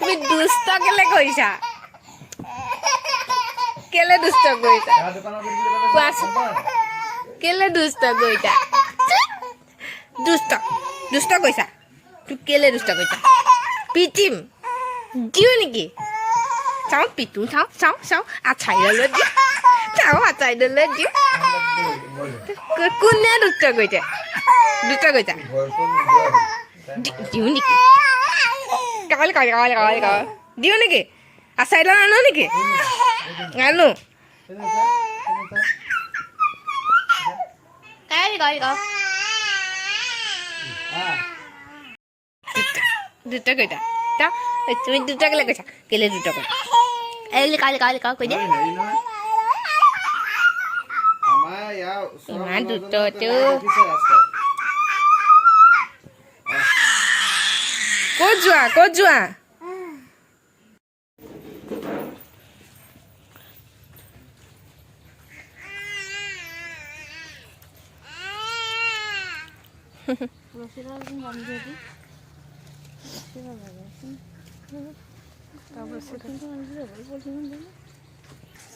তুমি দুষ্ট কেলে কৰিছা কেলে দুষ্ট কৰিছা কোৱাচোন কেলে দুষ্ট কৰিছা দুষ্ট দুষ্ট কৰিছা তুই কেলে দুষ্ট কৰিছা পিটিম দিও নেকি চাওঁ পিটু চাওঁ চাওঁ চাওঁ আচাইডালৈ দিওঁ চাওঁ আচাইডালৈ দিওঁ কোনে দুষ্ট কৰিছে দিওঁ নেকি কাল দিওঁ নেকি আচাইডাল আনো নেকি আনো দুটা কৈছা তুমি দুটা কেলে কৈছা কেলে দুটা কৈছা কৈ দিয়া ইমান দুটো ক'ত যোৱা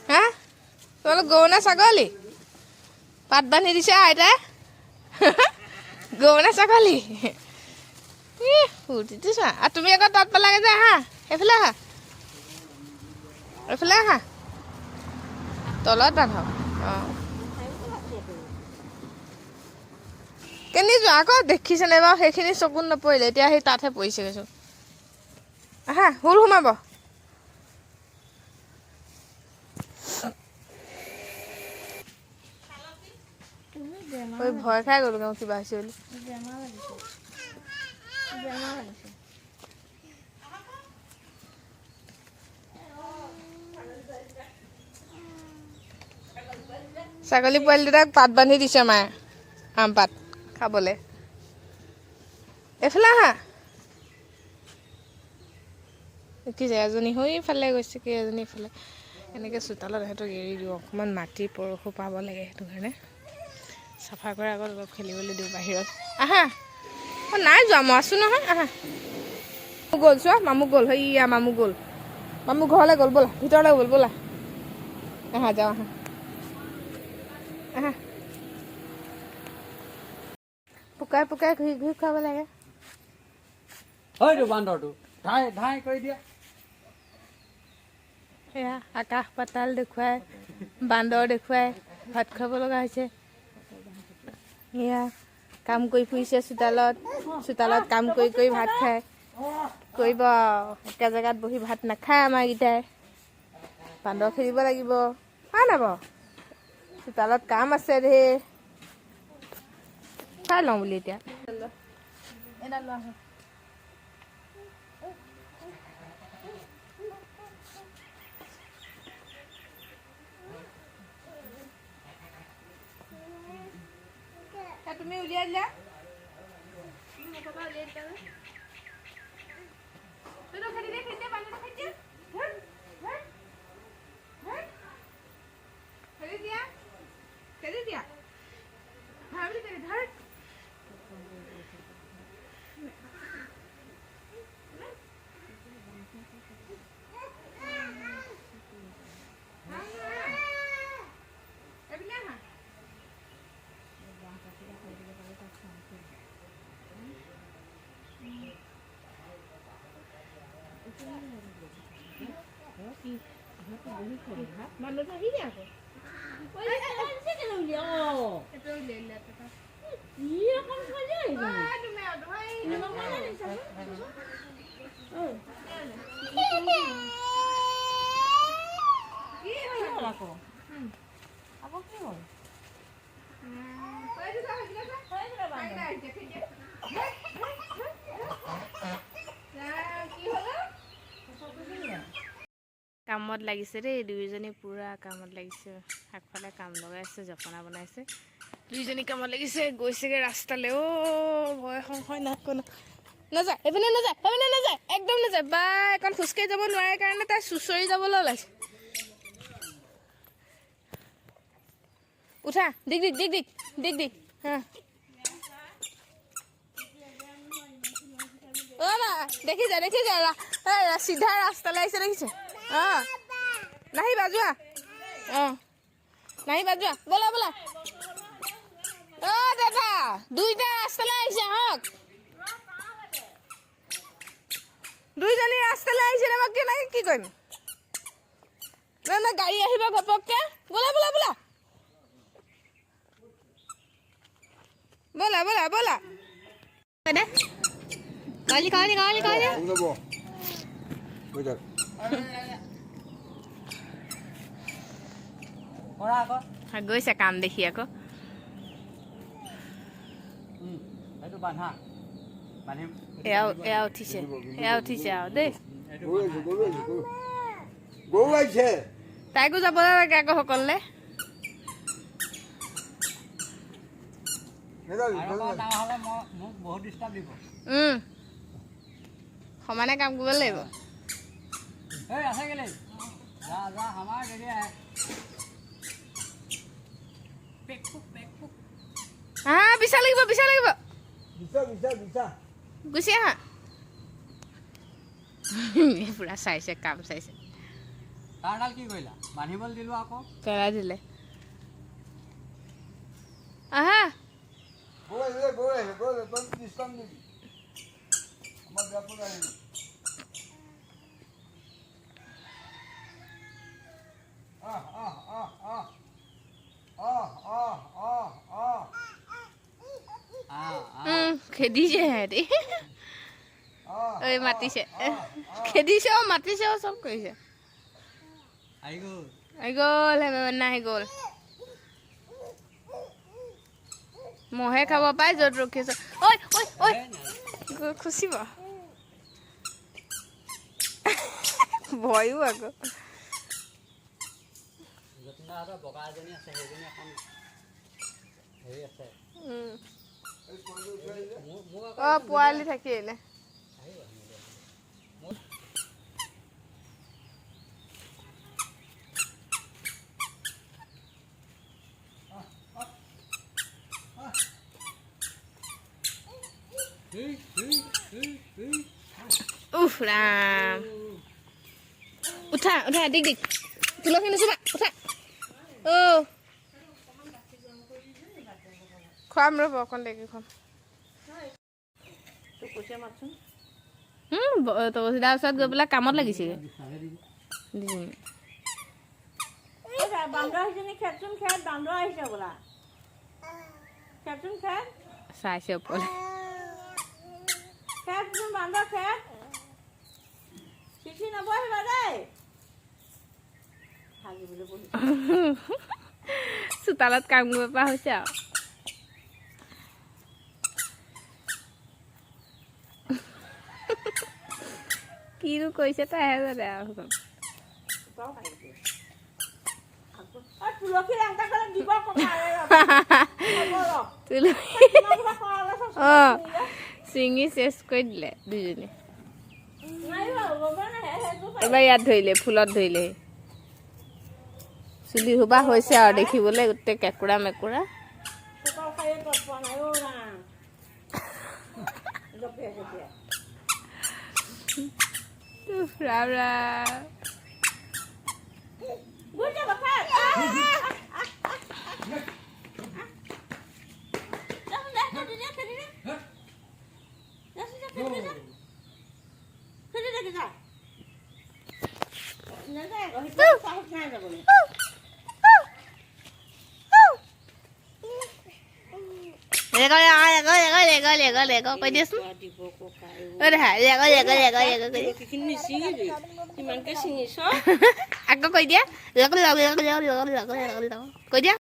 হা তোমালোক গৰু নে ছাগলী পাত বান্ধি দিছে আইতাই গৰু নে ছাগলী ফূৰ্তিটো চোৱা আৰু তুমি আকৌ তাত পালাগে যে আহা এইফালে আহা তলত বান্ধক অঁ কেনি যোৱা আকৌ দেখিছেনে বাৰু সেইখিনি চকুত নপৰিলে এতিয়া সেই তাতহে পৰিছে গৈছোঁ আহা হুল সোমাব ভয় খাই গ'লো কিবা হৈছে বুলি ছাগলী পোৱালি দুটাক পাত বান্ধি দিছে মায়ে আম পাত খাবলৈ এইফালে আহা দেখিছে এজনী সেইফালে গৈছে কি এজনী ইফালে এনেকৈ চোতালত সিহঁতক এৰি দিওঁ অকণমান মাটি পৰশু পাব লাগে সেইটো কাৰণে চাফা কৰাৰ আগত অলপ খেলিবলৈ দিওঁ বাহিৰত আহা অঁ নাই যোৱা মই আছোঁ নহয় আহা গ'ল চোৱা মামু গ'ল সেইয়া মামু গ'ল মামু ঘৰলৈ গ'ল ব'লা ভিতৰলৈ গ'ল ব'লা আহা যাওঁ আহা পুকাই ঘূৰি খুৱাব লাগে বান্দৰটো ধাই কৰি দিয়া সেয়া আকাশ পাতাল দেখুৱাই বান্দৰ দেখুৱাই ভাত খুৱাব লগা হৈছে সেয়া কাম কৰি ফুৰিছে চোতালত কাম কৰি ভাত খায় কৰিব একে জেগাত বহি ভাত নাখায় আমাৰকেইটাই বান্দৰ খেলিব লাগিব হয় নাই বাৰু চোতালত কাম আছে ধেৰ চাই লওঁ বুলি এতিয়া তুমি উলিয়াই দিলা মানুহটো আহিলে আকৌ কামত লাগিছে দেই দুইজনী পুৰা কামত লাগিছে আগফালে কাম লগাইছে জপনা বনাইছে দুইজনী কামত লাগিছে গৈছেগে ৰাস্তালৈ ভয় সংশয় নাক নাযায় এইপিনে নাযায় একদম নাযায় বা এখন খোজকাঢ়ি যাব নোৱাৰে কাৰণে তাই চুঁচৰি যাবলৈ ওলাইছে উঠা দিক হা অ' মা দেখি যা চিধা ৰাস্তালৈ আহিছে দেখিছে অঁ নাহিবা যোৱা অঁ নাহিবা যোৱা ব'লা ব'লা অ' দাদা দুইটা ৰাস্তালৈ আহিছে আহক দুইজনী ৰাস্তালৈ আহিছে মই কেনেকৈ কি কৰিম না গাড়ী আহিব ঘপককৈ ব'লা ব'লা ব'লা ব'লা ব'লা ব'লা দে কালি কালি কালি কালি গৈছে কাম দেখি আকৌ এয়া উঠিছে আৰু দেই তাইকো যাব লাগে আকৌ সকলোলে সমানে কাম কৰিব লাগিব বিচা লাগিব গুচি আহা পুৰা চাইছে কাম চাইছে কি কৰিলা বান্ধিবলৈ দিলো আকৌ পেলাই দিলে আহা খেদিছে হেৰি ঐ মাতিছে খেদিছে মাতিছে চব কৰিছে আহি গ'ল হেমেনা আহি গ'ল মহে খাব পাই য'ত ৰখিছ ঐ ঐ ঐ খুচিব ভয়ো আকৌ পোৱালি থাকিলে উফ ৰাম উঠা উঠা দিক দিক তুলসী নুচুবা উঠা অ' খুৱাম ৰ'ব অকণ দেৰি খুৱাম তুলসীদাৰ ওচৰত গৈ পেলাই কামত লাগিছেগৈ চাইছে ওপৰলৈ চোতালত কাম কৰিব পৰা হৈছে আৰু কিনো কৰিছে তাইহে জানে আৰু অঁ চিঙি চেচ কৰি দিলে দুজনী এবাৰ ইয়াত ধৰিলে ফুলত ধৰিলে চুলি সোপা হৈছে আৰু দেখিবলৈ গোটেই কেঁকুৰা মেকুৰা কৈ দিয়াচোন আকৌ কৈ দিয়া কৈ দিয়া